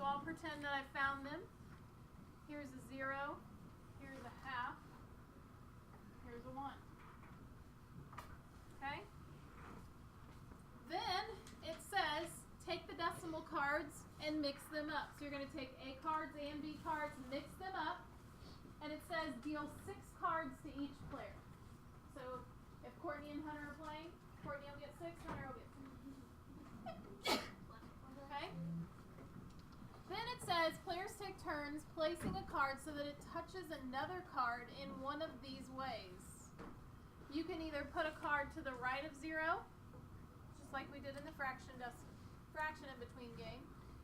I'll pretend that I found them. Here's a 0, here's a half, here's a 1. Okay? Then it says take the decimal cards and mix them up. So you're going to take A cards and B cards, mix them up, and it says deal 6 cards to each player. So if Courtney and Hunter are playing, Courtney will get 6, Hunter will get 6. Okay? Then it says players take turns placing a card so that it touches another card in one of these ways. You can either put a card to the right of 0, just like we did in the fraction in between game.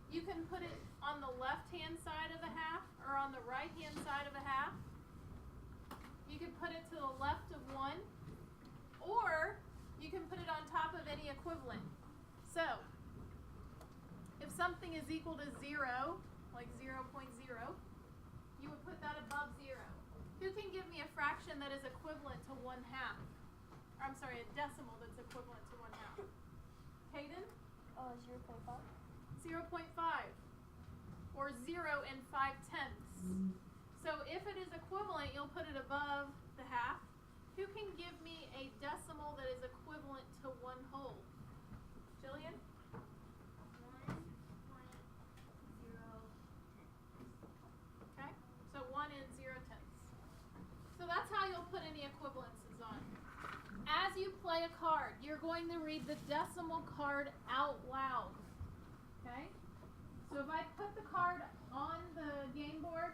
You can put it on the left-hand side of the half or on the right-hand side of a half. You can put it to the left of 1, or you can put it on top of any equivalent. So, if something is equal to 0, like 0.0, you would put that above 0. Who can give me a fraction that is equivalent to 1/2? Or, I'm sorry, a decimal that's equivalent to 1/2. Hayden? 0.5. 0.5. Or 0 and 5/10. So if it is equivalent, you'll put it above the half. Who can give me a decimal that is equivalent to 1/2? Jillian? 1.0. Okay, so 1 and 0/10. So that's how you'll put any equivalences on. As you play a card, you're going to read the decimal card out loud. Okay? So if I put the card on the game board,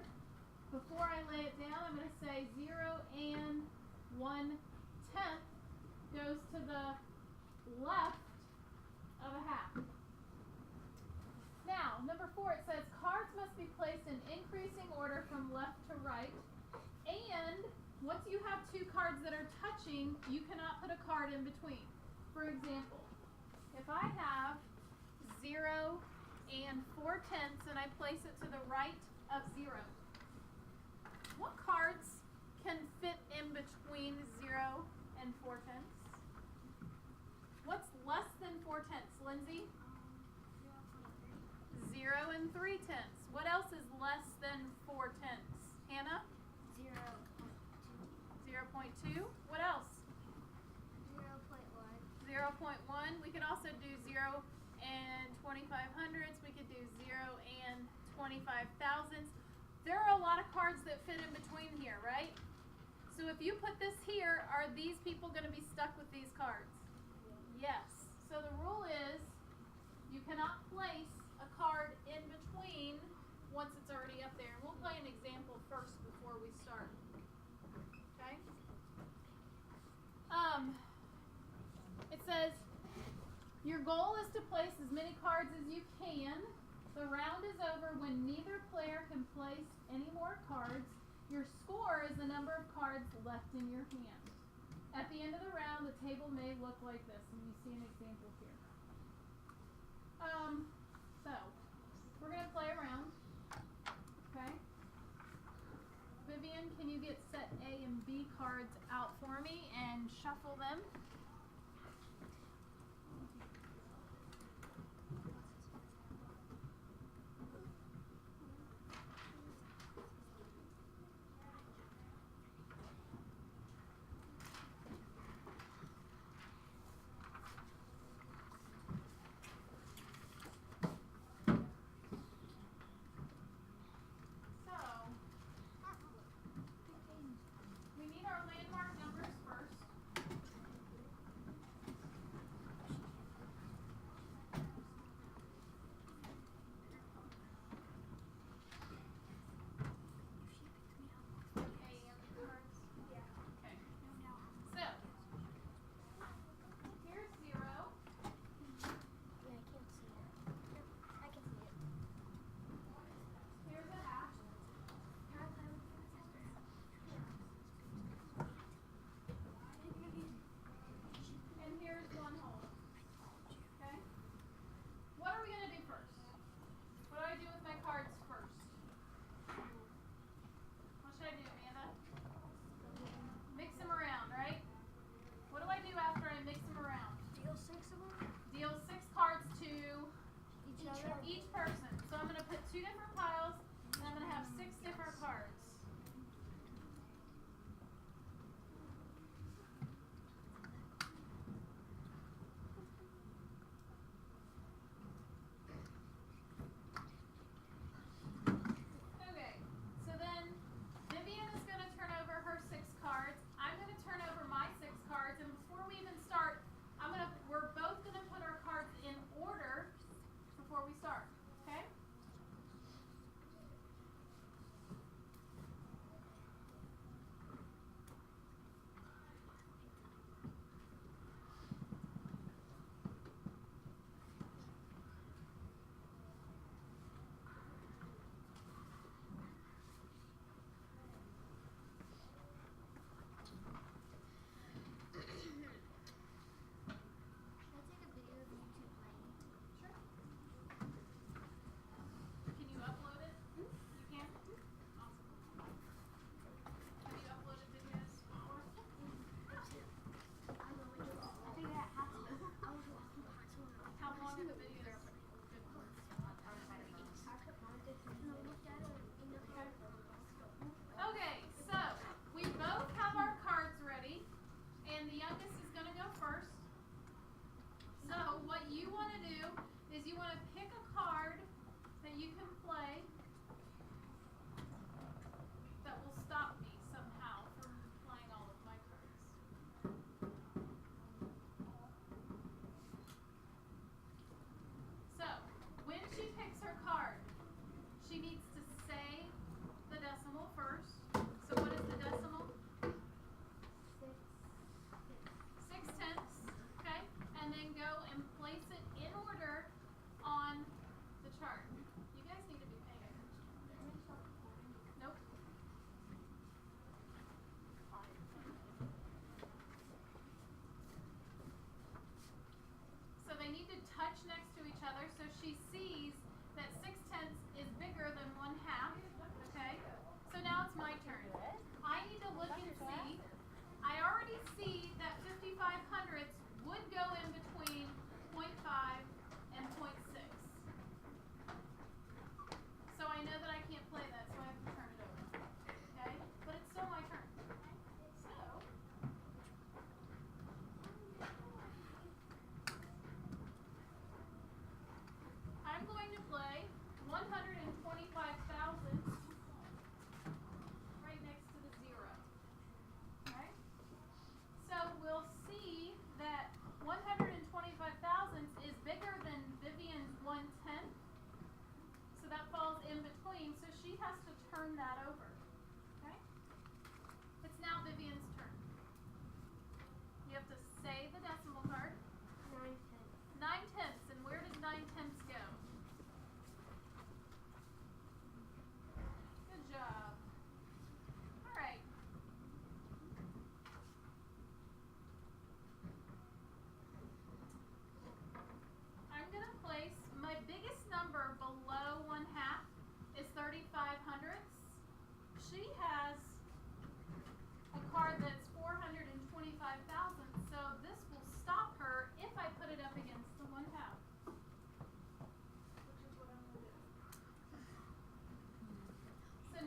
before I lay it down, I'm going to say 0 and 1/10 goes to the left of a half. Now, number 4, it says cards must be placed in increasing order from left to right. And once you have 2 cards that are touching, you cannot put a card in between. For example, if I have 0 and 4/10 and I place it to the right of 0, what cards can fit in between 0 and 4/10? What's less than 4/10, Lindsay? 0 and 3/10. What else is less than 4/10? Hannah? 0.2. What else? 0.1. 0.1. We could also do 0 and 25/100ths. We could do 0 and 25,000ths. There are a lot of cards that fit in between here, right? So if you put this here, are these people going to be stuck with these cards? Yes. So the rule is you cannot place a card in between once it's already up there. And we'll play an example first before we start. Okay? It says your goal is to place as many cards as you can. The round is over when neither player can place any more cards. Your score is the number of cards left in your hand. At the end of the round, the table may look like this, and you see an example here. So we're going to play around. Okay? Vivian, can you get set A and B cards out for me and shuffle them? We need our landmark numbers first. Each person. So I'm going to put 2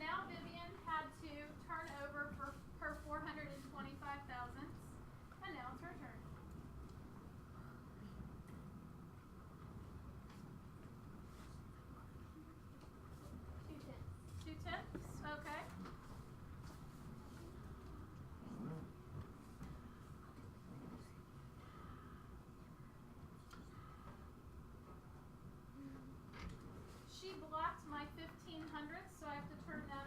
now Vivian had to turn over for her 425 thousandths, and now it's her turn. Two 10s. 2 tenths, okay. She blocked my 1500ths, so I have to turn that